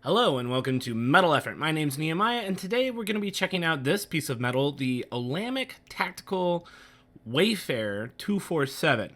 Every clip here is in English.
Hello and welcome to Metal Effort. My name's Nehemiah, and today we're going to be checking out this piece of metal, the Olamic Tactical Wayfarer 247.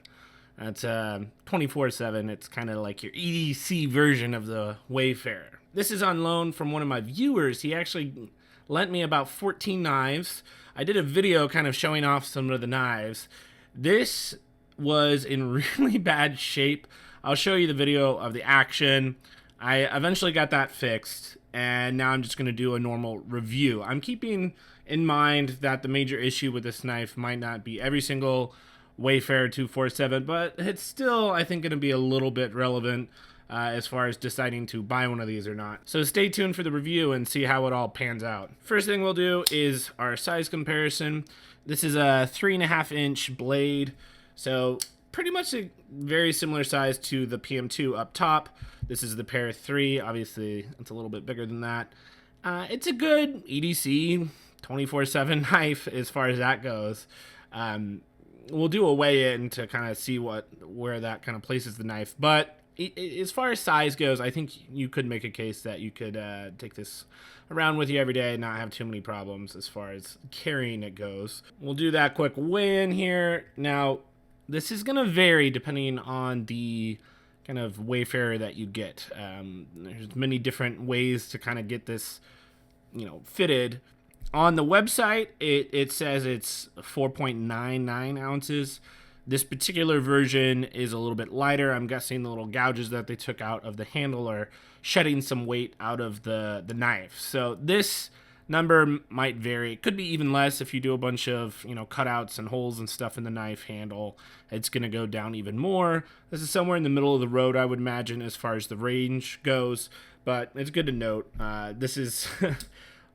That's 24/7. It's kind of like your EDC version of the Wayfarer. This is on loan from one of my viewers. He actually lent me about 14 knives. I did a video kind of showing off some of the knives. This was in really bad shape. I'll show you the video of the action. I eventually got that fixed, and now I'm just going to do a normal review. I'm keeping in mind that the major issue with this knife might not be every single Wayfarer 247, but it's still, I think, going to be a little bit relevant as far as deciding to buy one of these or not. So stay tuned for the review and see how it all pans out. First thing we'll do is our size comparison. This is a 3.5-inch blade, so pretty much a very similar size to the PM2 up top. This is the Pair 3. Obviously, it's a little bit bigger than that. It's a good EDC 24/7 knife as far as that goes. We'll do a weigh-in to kind of see where that kind of places the knife. But as far as size goes, I think you could make a case that you could take this around with you every day and not have too many problems as far as carrying it goes. We'll do that quick weigh-in here. Now, this is going to vary depending on the kind of Wayfarer that you get. There's many different ways to kind of get this, fitted. On the website, it says it's 4.99 ounces. This particular version is a little bit lighter. I'm guessing the little gouges that they took out of the handle are shedding some weight out of the knife. So this number might vary. It could be even less if you do a bunch of, cutouts and holes and stuff in the knife handle. It's going to go down even more. This is somewhere in the middle of the road, I would imagine, as far as the range goes. But it's good to note. This is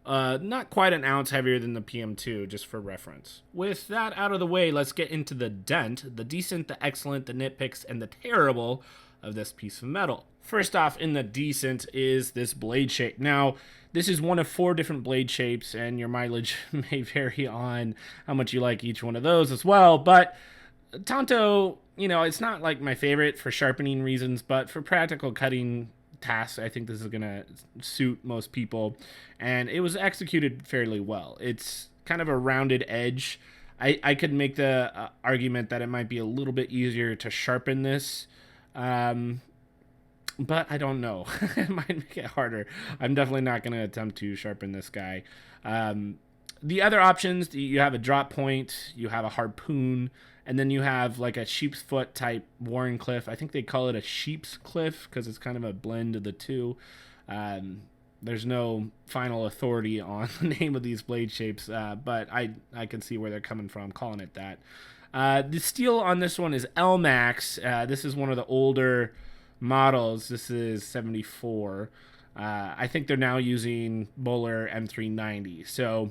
not quite an ounce heavier than the PM2, just for reference. With that out of the way, let's get into the dent, the decent, the excellent, the nitpicks, and the terrible of this piece of metal. First off, in the decent is this blade shape. Now, this is one of 4 different blade shapes, and your mileage may vary on how much you like each one of those as well. But Tanto, it's not like my favorite for sharpening reasons, but for practical cutting tasks, I think this is going to suit most people. And it was executed fairly well. It's kind of a rounded edge. I could make the argument that it might be a little bit easier to sharpen this. But I don't know. It might make it harder. I'm definitely not going to attempt to sharpen this guy. The other options, you have a drop point, you have a harpoon, and then you have like a sheep's foot type Warrenclyffe. I think they call it a sheep's cliff because it's kind of a blend of the two. There's no final authority on the name of these blade shapes, but I can see where they're coming from calling it that. The steel on this one is LMAX. This is one of the older models. This is 74. I think they're now using Bowler M390. So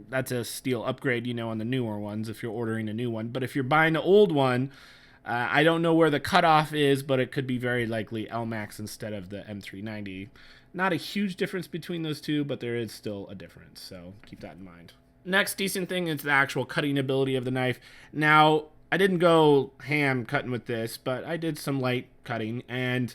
that's a steel upgrade, on the newer ones if you're ordering a new one. But if you're buying the old one, I don't know where the cutoff is, but it could be very likely LMAX instead of the M390. Not a huge difference between those two, but there is still a difference. So keep that in mind. Next decent thing is the actual cutting ability of the knife. Now, I didn't go ham cutting with this, but I did some light cutting, and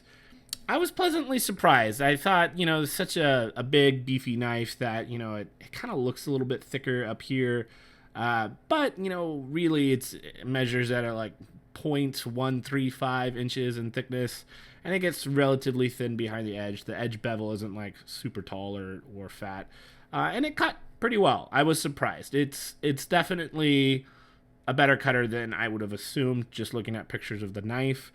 I was pleasantly surprised. I thought, it's such a big, beefy knife that, it kind of looks a little bit thicker up here. But, really it measures at like 0.135 inches in thickness, and it gets relatively thin behind the edge. The edge bevel isn't like super tall or fat. And it cut pretty well. I was surprised. It's definitely a better cutter than I would have assumed just looking at pictures of the knife.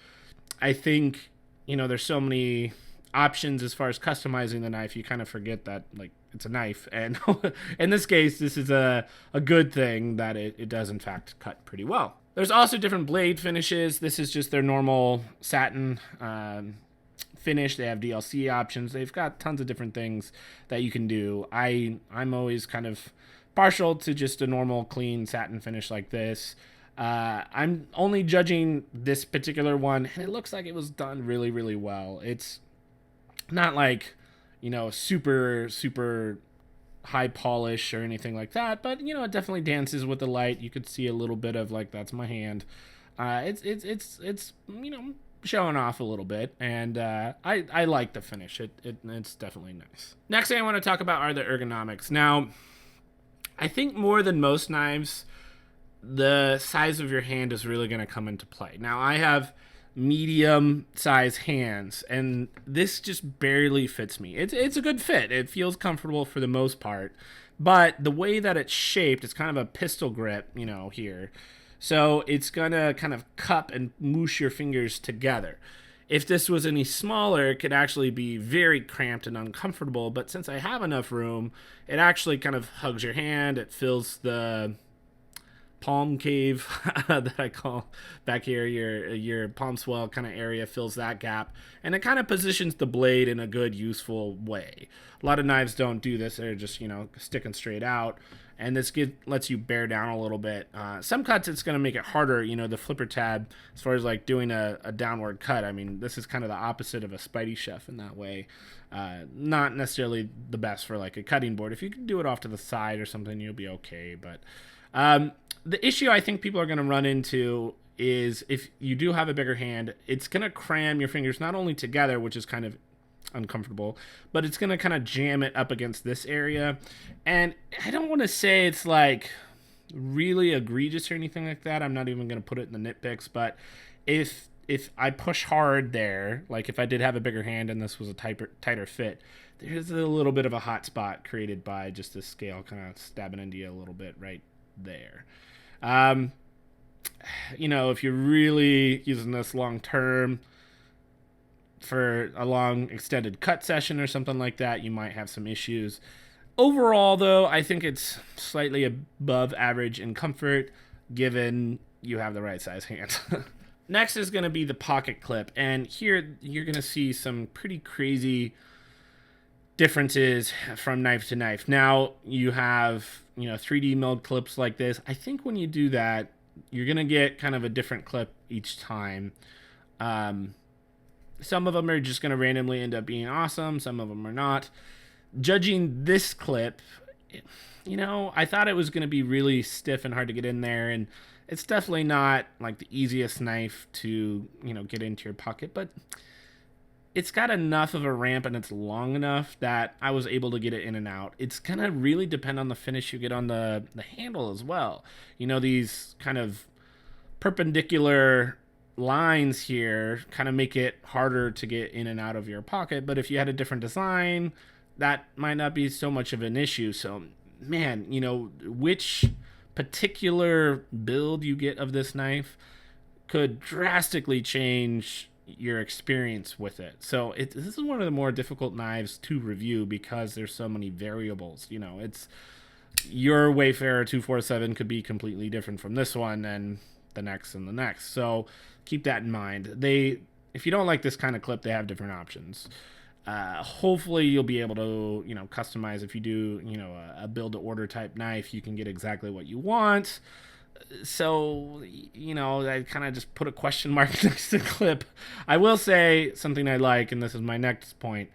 I think, there's so many options as far as customizing the knife, you kind of forget that, like, it's a knife. And in this case, this is a good thing that it does, in fact, cut pretty well. There's also different blade finishes. This is just their normal satin finish. They have DLC options. They've got tons of different things that you can do. I'm always kind of partial to just a normal clean satin finish like this. I'm only judging this particular one, and it looks like it was done really, really well. It's not like, super high polish or anything like that, but it definitely dances with the light. You could see a little bit of like, that's my hand. It's showing off a little bit, and I like the finish. It's definitely nice. Next thing I want to talk about are the ergonomics. Now, I think more than most knives, the size of your hand is really going to come into play. Now, I have medium size hands, and this just barely fits me. It's a good fit. It feels comfortable for the most part, but the way that it's shaped, it's kind of a pistol grip, here. So it's going to kind of cup and moosh your fingers together. If this was any smaller, it could actually be very cramped and uncomfortable, but since I have enough room, it actually kind of hugs your hand. It fills the palm cave that I call back here, your palm swell kind of area, fills that gap, and it kind of positions the blade in a good, useful way. A lot of knives don't do this. They're just, sticking straight out, and this lets you bear down a little bit. Some cuts, it's going to make it harder, the flipper tab, as far as like doing a downward cut. I mean, this is kind of the opposite of a Spidey chef in that way. Not necessarily the best for like a cutting board. If you can do it off to the side or something, you'll be okay, but the issue I think people are going to run into is if you do have a bigger hand, it's going to cram your fingers not only together, which is kind of uncomfortable, but it's going to kind of jam it up against this area. And I don't want to say it's like really egregious or anything like that. I'm not even going to put it in the nitpicks, but if I push hard there, like if I did have a bigger hand and this was a tighter fit, there's a little bit of a hot spot created by just this scale kind of stabbing into you a little bit right there. If you're really using this long term for a long extended cut session or something like that, you might have some issues. Overall, though, I think it's slightly above average in comfort, given you have the right size hand. Next is going to be the pocket clip, and here you're going to see some pretty crazy differences from knife to knife. Now you have 3D milled clips like this. I think when you do that, you're gonna get kind of a different clip each time. Some of them are just gonna randomly end up being awesome, some of them are not. Judging this clip, I thought it was gonna be really stiff and hard to get in there, and it's definitely not like the easiest knife to get into your pocket, but it's got enough of a ramp and it's long enough that I was able to get it in and out. It's going to really depend on the finish you get on the handle as well. These kind of perpendicular lines here kind of make it harder to get in and out of your pocket. But if you had a different design, that might not be so much of an issue. So, man, which particular build you get of this knife could drastically change your experience with it. So this is one of the more difficult knives to review because there's so many variables. It's your Wayfarer 247 could be completely different from this one and the next and the next. So keep that in mind. If you don't like this kind of clip, they have different options. Hopefully you'll be able to customize. If you do a build to order type knife, you can get exactly what you want. So, I kind of just put a question mark next to the clip. I will say something I like, and this is my next point.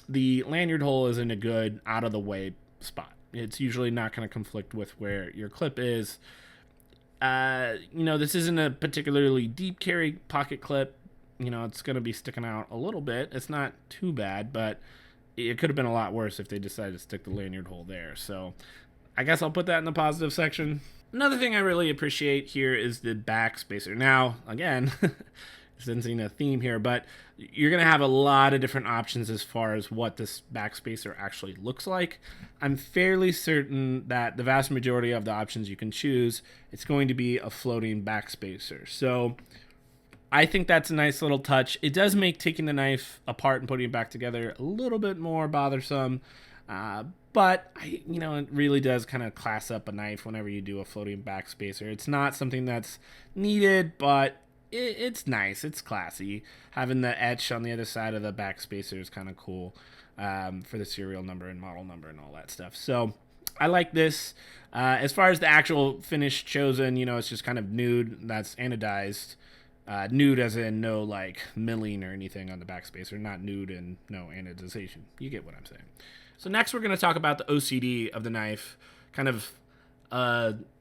The lanyard hole is in a good out-of-the-way spot. It's usually not going to conflict with where your clip is. This isn't a particularly deep carry pocket clip. It's going to be sticking out a little bit. It's not too bad, but it could have been a lot worse if they decided to stick the lanyard hole there. So I guess I'll put that in the positive section. Another thing I really appreciate here is the back spacer. Now, again, sensing a theme here, but you're going to have a lot of different options as far as what this back spacer actually looks like. I'm fairly certain that the vast majority of the options you can choose, it's going to be a floating back spacer. So I think that's a nice little touch. It does make taking the knife apart and putting it back together a little bit more bothersome. But it really does kind of class up a knife whenever you do a floating back spacer. It's not something that's needed, but it's nice. It's classy. Having the etch on the other side of the back spacer is kind of cool for the serial number and model number and all that stuff. So I like this. As far as the actual finish chosen, it's just kind of nude. That's anodized. Nude as in no like milling or anything on the back spacer. Not nude and no anodization. You get what I'm saying. So next we're going to talk about the OCD of the knife, kind of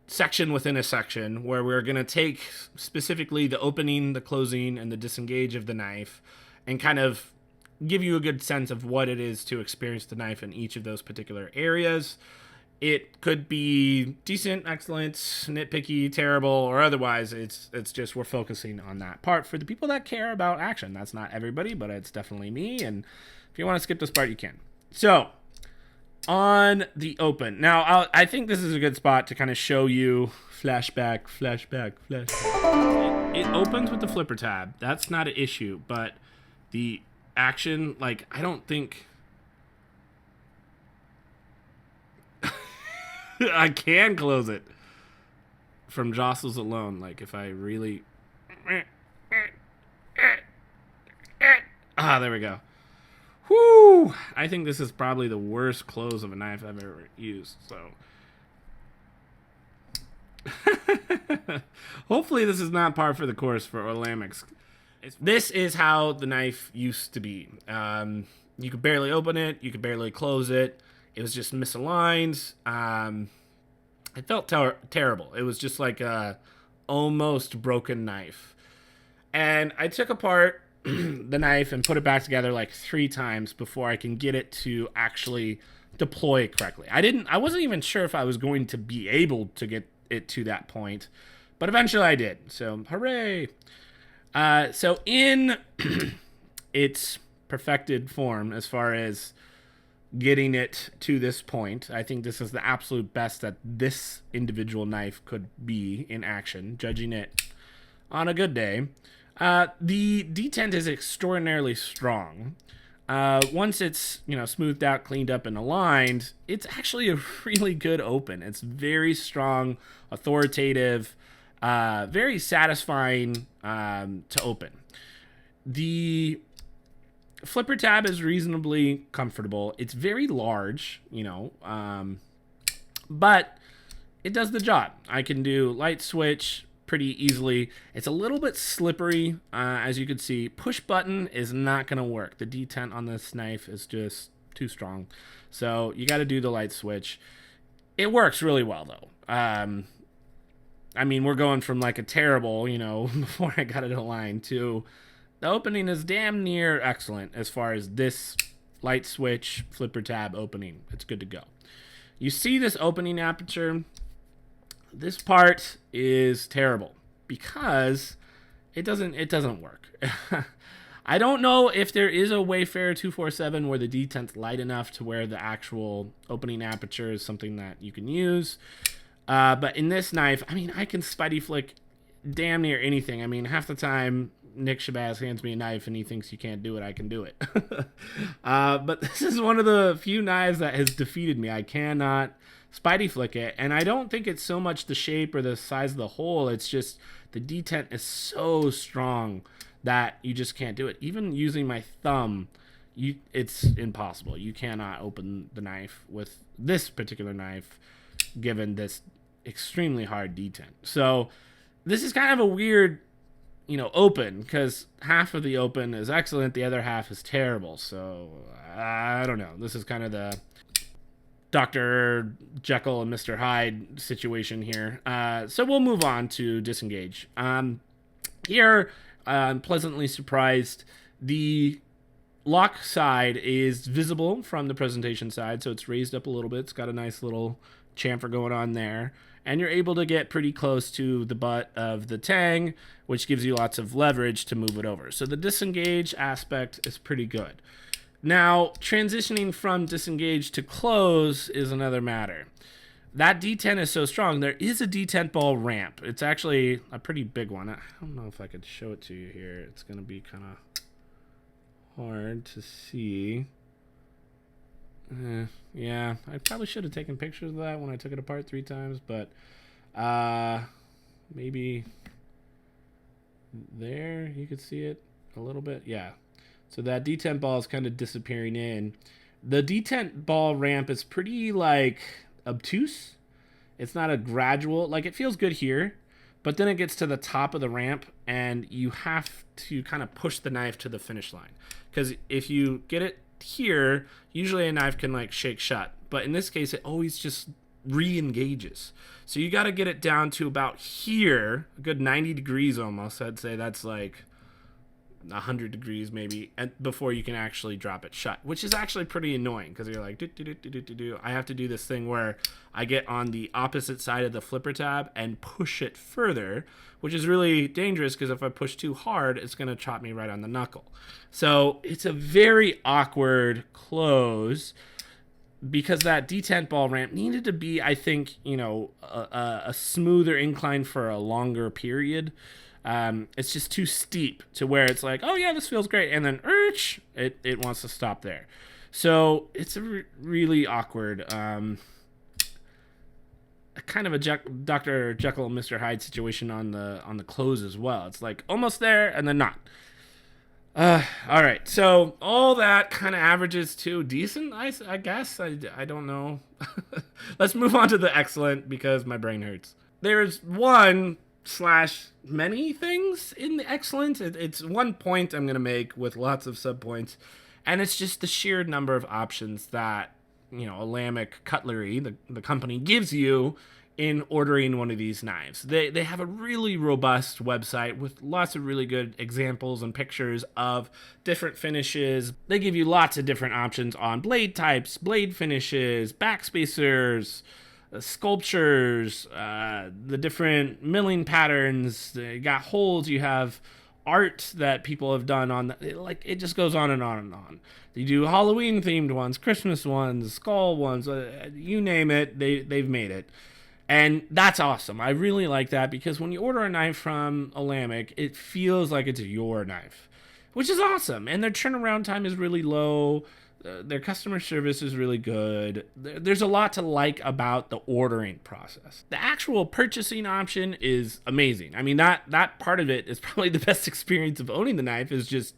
section within a section where we're going to take specifically the opening, the closing, and the disengage of the knife and kind of give you a good sense of what it is to experience the knife in each of those particular areas. It could be decent, excellent, nitpicky, terrible, or otherwise. It's just we're focusing on that part for the people that care about action. That's not everybody, but it's definitely me. And if you want to skip this part, you can. So on the open. Now, I think this is a good spot to kind of show you flashback. It opens with the flipper tab. That's not an issue, but the action, like, I don't think... I can close it from jostles alone. Like, if I really... there we go. Whoo! I think this is probably the worst close of a knife I've ever used, so... Hopefully this is not par for the course for Olamics. This is how the knife used to be. You could barely open it, you could barely close it. It was just misaligned. It felt terrible. It was just like a almost broken knife. And I took apart the knife and put it back together like 3 times before I can get it to actually deploy correctly. I wasn't even sure if I was going to be able to get it to that point, but eventually I did. So hooray! So in its perfected form, as far as getting it to this point, I think this is the absolute best that this individual knife could be in action, judging it on a good day. The detent is extraordinarily strong. Once it's, smoothed out, cleaned up, and aligned, it's actually a really good open. It's very strong, authoritative, very satisfying to open. The flipper tab is reasonably comfortable. It's very large, but it does the job. I can do light switch pretty easily. It's a little bit slippery, as you can see. Push button is not going to work. The detent on this knife is just too strong. So you got to do the light switch. It works really well, though. I mean, we're going from like a terrible, before I got it aligned, to the opening is damn near excellent as far as this light switch flipper tab opening. It's good to go. You see this opening aperture? This part is terrible because it doesn't work. I don't know if there is a Wayfarer 247 where the detent's light enough to where the actual opening aperture is something that you can use. But in this knife, I mean, I can spidey flick damn near anything. I mean, half the time Nick Shabazz hands me a knife and he thinks you can't do it, I can do it. But this is one of the few knives that has defeated me. I cannot spidey flick it, and I don't think it's so much the shape or the size of the hole. It's just the detent is so strong that you just can't do it. Even using my thumb, it's impossible. You cannot open the knife with this particular knife given this extremely hard detent. So this is kind of a weird, open, because half of the open is excellent, the other half is terrible. So I don't know. This is kind of the Dr. Jekyll and Mr. Hyde situation here. So we'll move on to Disengage. Here, I'm pleasantly surprised. The lock side is visible from the presentation side, so it's raised up a little bit. It's got a nice little chamfer going on there. And you're able to get pretty close to the butt of the tang, which gives you lots of leverage to move it over. So the disengage aspect is pretty good. Now, transitioning from disengage to close is another matter. That detent is so strong. There is a detent ball ramp. It's actually a pretty big one. I don't know if I could show it to you here. It's going to be kind of hard to see. Yeah, I probably should have taken pictures of that when I took it apart 3 times, but maybe there you could see it a little bit. Yeah, so that detent ball is kind of disappearing in. The detent ball ramp is pretty obtuse. It's not a gradual, it feels good here, but then it gets to the top of the ramp and you have to kind of push the knife to the finish line, because if you get it here, usually a knife can shake shut, but in this case it always just re-engages. So you got to get it down to about here, a good 90 degrees almost. I'd say that's like 100 degrees maybe, and before you can actually drop it shut, which is actually pretty annoying because you're like, I have to do this thing where I get on the opposite side of the flipper tab and push it further, which is really dangerous because if I push too hard, it's going to chop me right on the knuckle. So it's a very awkward close because that detent ball ramp needed to be, I think, a smoother incline for a longer period. It's just too steep to where it's like, oh yeah, this feels great, and then it wants to stop there. So it's a really awkward, kind of a Dr. Jekyll and Mr. Hyde situation on the close as well. It's like almost there and then not. All right, so all that kind of averages to decent, I guess. I don't know. Let's move on to the excellent because my brain hurts. There's one / many things in the excellent. It's one point I'm going to make with lots of subpoints, and it's just the sheer number of options that, Olamic Cutlery, the company, gives you in ordering one of these knives. They have a really robust website with lots of really good examples and pictures of different finishes. They give you lots of different options on blade types, blade finishes, backspacers, sculptures, the different milling patterns. You got holes, you have art that people have done on it just goes on and on and on. They do Halloween themed ones, Christmas ones, skull ones, you name it, they've made it. And that's awesome. I really like that because when you order a knife from Olamic, it feels like it's your knife, which is awesome. And their turnaround time is really low. Their customer service is really good. There's a lot to like about the ordering process. The actual purchasing option is amazing. I mean, that part of it is probably the best experience of owning the knife, is just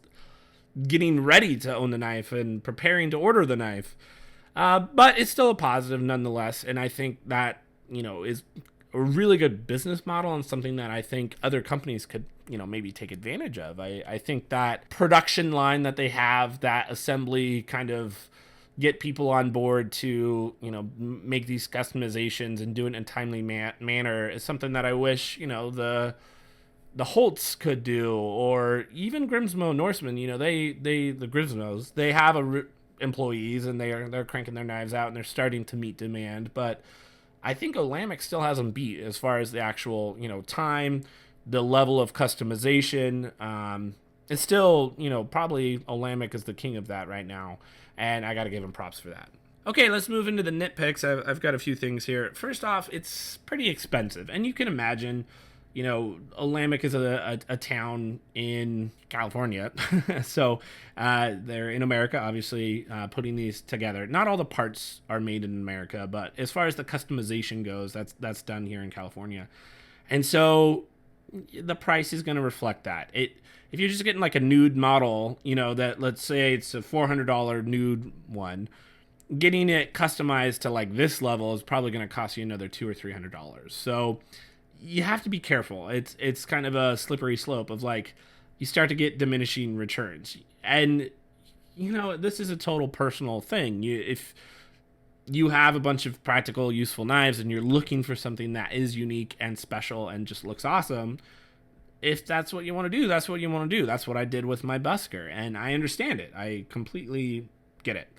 getting ready to own the knife and preparing to order the knife. But it's still a positive nonetheless. And I think that, is a really good business model and something that I think other companies could, maybe take advantage of. I think that production line that they have, that assembly kind of get people on board to, make these customizations and do it in a timely manner is something that I wish, the Holtz could do, or even Grimsmo Norseman. The Grimsmos, they have employees and they're cranking their knives out and they're starting to meet demand, but I think Olamic still has them beat as far as the actual, time, the level of customization. It's still, probably Olamic is the king of that right now, and I got to give him props for that. Okay, let's move into the nitpicks. I've got a few things here. First off, it's pretty expensive, and you can imagine, Olamic is a town in California, so they're in America, obviously, putting these together. Not all the parts are made in America, but as far as the customization goes, that's done here in California. And so the price is going to reflect that. If you're just getting like a nude model, that, let's say it's a $400 nude one, getting it customized to like this level is probably going to cost you another $200 or $300. So you have to be careful. It's kind of a slippery slope of like, you start to get diminishing returns. And, this is a total personal thing. If you have a bunch of practical, useful knives and you're looking for something that is unique and special and just looks awesome, if that's what you want to do, that's what you want to do. That's what I did with my busker, and I understand it. I completely get it.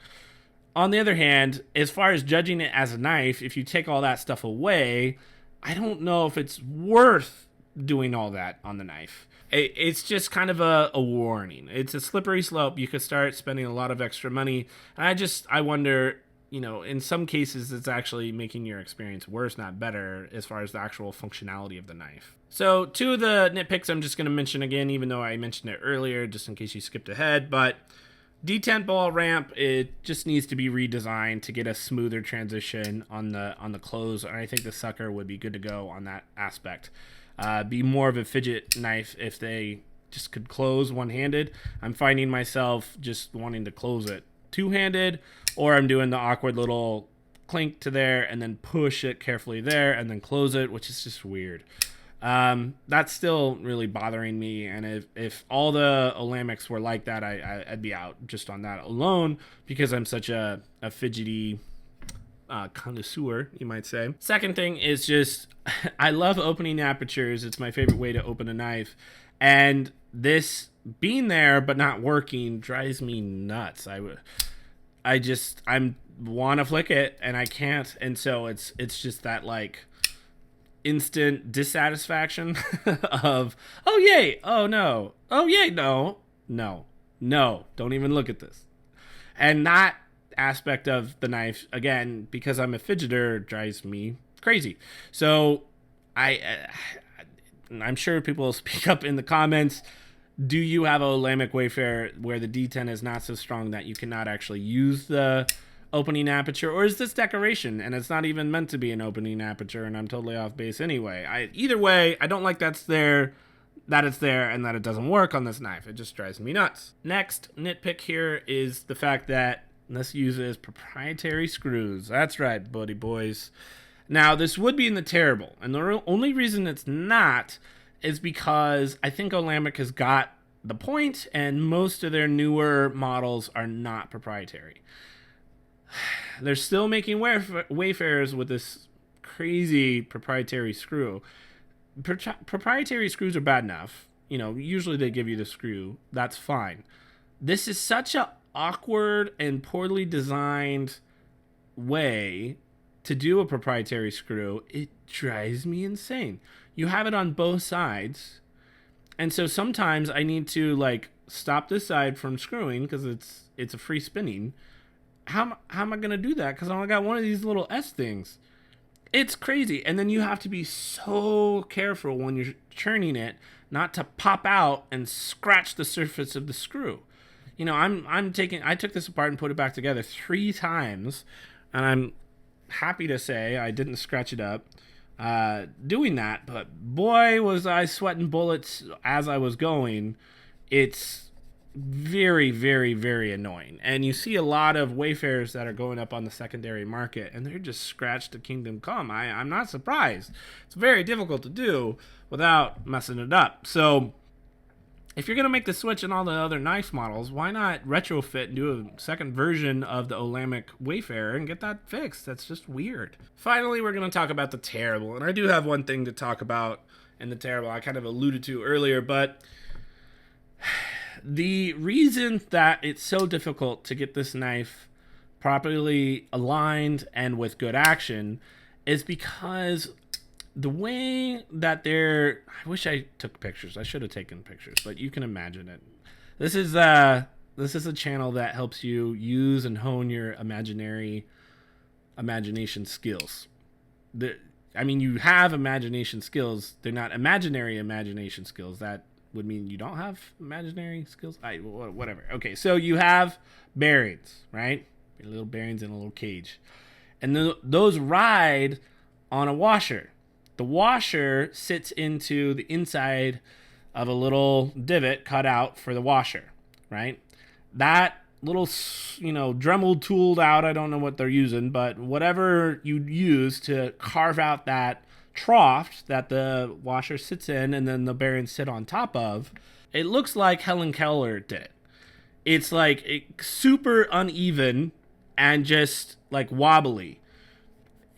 On the other hand, as far as judging it as a knife, if you take all that stuff away, I don't know if it's worth doing all that on the knife. It's just kind of a warning. It's a slippery slope. You could start spending a lot of extra money. And I wonder, in some cases, it's actually making your experience worse, not better, as far as the actual functionality of the knife. So 2 of the nitpicks I'm just going to mention again, even though I mentioned it earlier, just in case you skipped ahead. But detent ball ramp, it just needs to be redesigned to get a smoother transition on the close, and I think the sucker would be good to go on that aspect. Be more of a fidget knife if they just could close one-handed. I'm finding myself just wanting to close it two-handed, or I'm doing the awkward little clink to there and then push it carefully there and then close it, which is just weird. That's still really bothering me, and if all the Olamics were like that, I'd be out just on that alone, because I'm such a fidgety connoisseur, you might say. Second thing is just, I love opening apertures. It's my favorite way to open a knife. And this being there but not working drives me nuts. I want to flick it and I can't. And so it's just that like instant dissatisfaction of, oh yay, oh no, oh yay, no, don't even look at this. And that aspect of the knife, again, because I'm a fidgeter, drives me crazy. So I'm sure people will speak up in the comments. Do you have a Olamic Wayfarer where the Detent is not so strong that you cannot actually use the opening aperture? Or is this decoration and it's not even meant to be an opening aperture and I'm totally off base anyway? Either way, I don't like that it's there and that it doesn't work on this knife. It just drives me nuts. Next nitpick here is the fact that this uses proprietary screws. That's right, buddy boys. Now, this would be in the terrible, and the only reason it's not is because I think Olamic has got the point, and most of their newer models are not proprietary. They're still making Wayfarers with this crazy proprietary screw. Proprietary screws are bad enough. You know, usually they give you the screw. That's fine. This is such a awkward and poorly designed way to do a proprietary screw. It drives me insane. You have it on both sides, and so sometimes I need to like stop this side from screwing because it's a free spinning. How am I gonna do that? Because I only got one of these little S things. It's crazy, and then you have to be so careful when you're churning it not to pop out and scratch the surface of the screw. You know, I took this apart and put it back together 3 times, and I'm happy to say I didn't scratch it up doing that, but boy was I sweating bullets as I was going. It's very, very, very annoying. And you see a lot of Wayfarers that are going up on the secondary market, and they're just scratched to kingdom come. I'm not surprised. It's very difficult to do without messing it up. So if you're going to make the switch in all the other knife models, why not retrofit and do a second version of the Olamic Wayfarer and get that fixed? That's just weird. Finally, we're going to talk about the terrible. And I do have one thing to talk about in the terrible I kind of alluded to earlier, but the reason that it's so difficult to get this knife properly aligned and with good action is because the way that I wish I took pictures. I should have taken pictures, but you can imagine it. This is a channel that helps you use and hone your imagination skills. You have imagination skills. They're not imaginary imagination skills. That would mean you don't have imaginary skills. Whatever. Okay, so you have bearings, right? Little bearings in a little cage. And those ride on a washer. The washer sits into the inside of a little divot cut out for the washer, right? That little, Dremel tooled out, I don't know what they're using, but whatever you use to carve out that trough that the washer sits in and then the bearings sit on top of, it looks like Helen Keller did it. It's like super uneven and just like wobbly.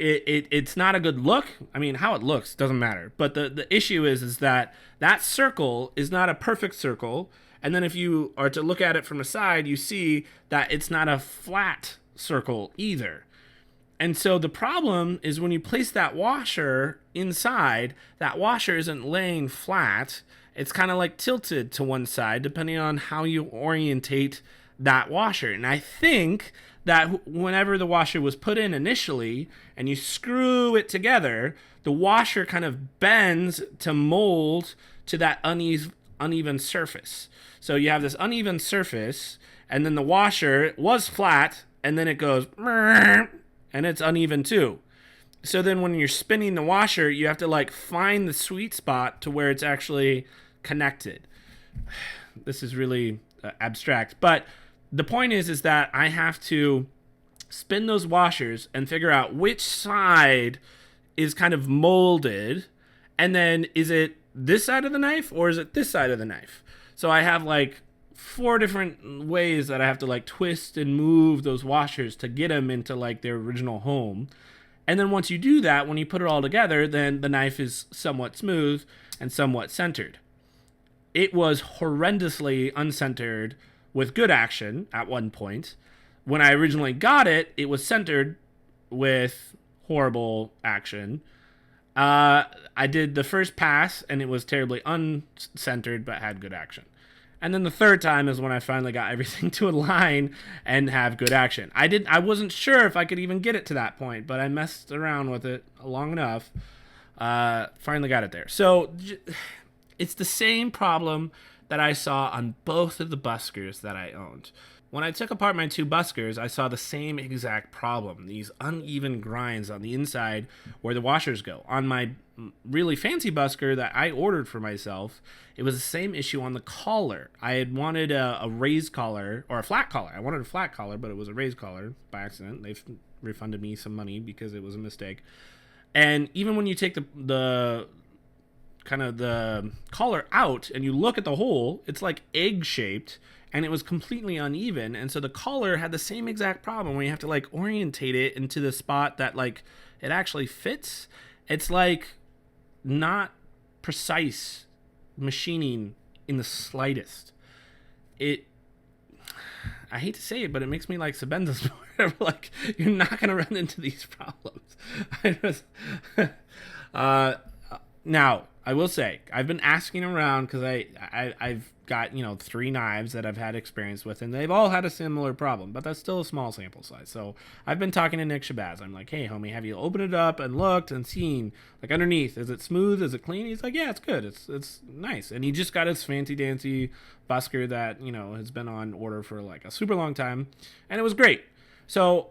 It's not a good look. I mean, how it looks doesn't matter. But the issue is that circle is not a perfect circle. And then if you are to look at it from the side, you see that it's not a flat circle either. And so the problem is when you place that washer inside, that washer isn't laying flat. It's kind of like tilted to one side depending on how you orientate that washer. And I think that whenever the washer was put in initially and you screw it together, the washer kind of bends to mold to that uneven surface. So you have this uneven surface, and then the washer was flat, and then it goes, and it's uneven too. So then when you're spinning the washer, you have to like find the sweet spot to where it's actually connected. This is really abstract, but the point is that I have to spin those washers and figure out which side is kind of molded, and then is it this side of the knife or is it this side of the knife? So I have like 4 different ways that I have to like twist and move those washers to get them into like their original home. And then once you do that, when you put it all together, then the knife is somewhat smooth and somewhat centered. It was horrendously uncentered with good action at one point. When I originally got it, it was centered with horrible action. I did the first pass and it was terribly uncentered but had good action. And then the third time is when I finally got everything to align and have good action. I wasn't sure if I could even get it to that point, but I messed around with it long enough. Finally got it there. So it's the same problem that I saw on both of the buskers that I owned. When I took apart my 2 buskers, I saw the same exact problem. These uneven grinds on the inside where the washers go. On my really fancy busker that I ordered for myself, it was the same issue on the collar. I had wanted a raised collar, or a flat collar. I wanted a flat collar, but it was a raised collar by accident. They've refunded me some money because it was a mistake. And even when you take the kind of the collar out and you look at the hole, it's like egg-shaped. And it was completely uneven, and so the collar had the same exact problem where you have to like orientate it into the spot that like it actually fits. It's like not precise machining in the slightest. I hate to say it, but it makes me like Sabenza's more. Like, you're not gonna run into these problems. Now, I will say, I've been asking around because I've got, 3 knives that I've had experience with, and they've all had a similar problem, but that's still a small sample size. So I've been talking to Nick Shabazz. I'm like, hey, homie, have you opened it up and looked and seen, like, underneath? Is it smooth? Is it clean? He's like, yeah, it's good. It's nice. And he just got his fancy-dancy busker that, has been on order for, like, a super long time, and it was great. So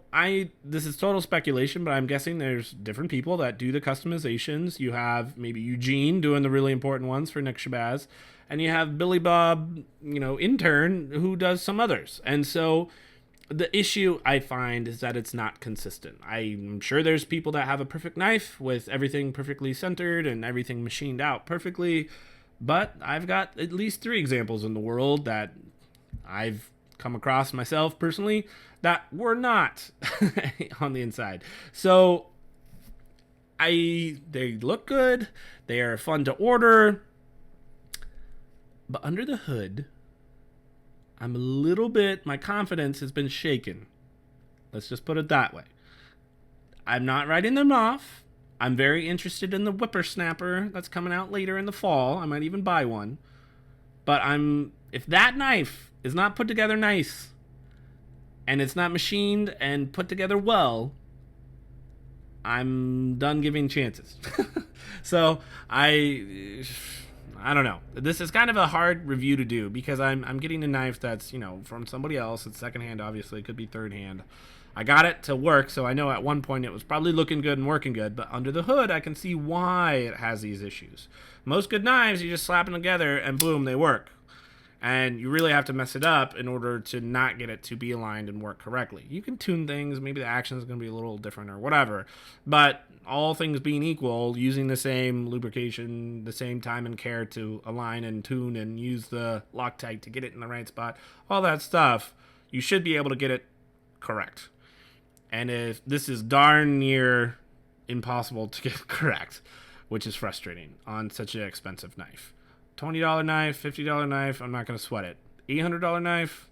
this is total speculation, but I'm guessing there's different people that do the customizations. You have maybe Eugene doing the really important ones for Nick Shabazz, and you have Billy Bob, intern, who does some others. And so the issue I find is that it's not consistent. I'm sure there's people that have a perfect knife with everything perfectly centered and everything machined out perfectly, but I've got at least 3 examples in the world that I've come across myself personally that were not on the inside. So they look good, they are fun to order, but under the hood, my confidence has been shaken. Let's just put it that way. I'm not writing them off. I'm very interested in the whippersnapper that's coming out later in the fall. I might even buy one. But if that knife is not put together nice, and it's not machined and put together well, I'm done giving chances. So I don't know. This is kind of a hard review to do because I'm getting a knife that's, from somebody else. It's secondhand, obviously. It could be third hand. I got it to work, so I know at one point it was probably looking good and working good, but under the hood, I can see why it has these issues. Most good knives, you just slap them together and boom, they work. And you really have to mess it up in order to not get it to be aligned and work correctly. You can tune things, maybe the action is going to be a little different or whatever, but all things being equal, using the same lubrication, the same time and care to align and tune and use the Loctite to get it in the right spot, all that stuff, you should be able to get it correct. And if this is darn near impossible to get correct, which is frustrating on such an expensive knife. $20 knife, $50 knife, I'm not going to sweat it. $800 knife,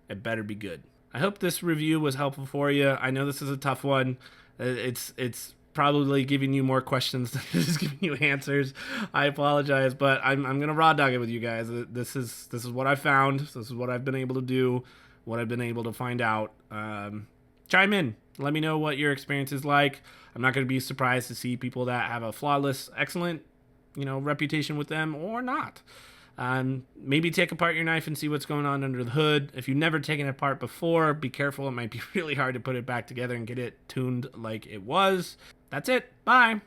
it better be good. I hope this review was helpful for you. I know this is a tough one. It's probably giving you more questions than it is giving you answers. I apologize, but I'm going to raw dog it with you guys. This is what I found. This is what I've been able to do, what I've been able to find out. Chime in. Let me know what your experience is like. I'm not going to be surprised to see people that have a flawless, excellent, reputation with them or not. Maybe take apart your knife and see what's going on under the hood. If you've never taken it apart before, be careful. It might be really hard to put it back together and get it tuned like it was. That's it. Bye.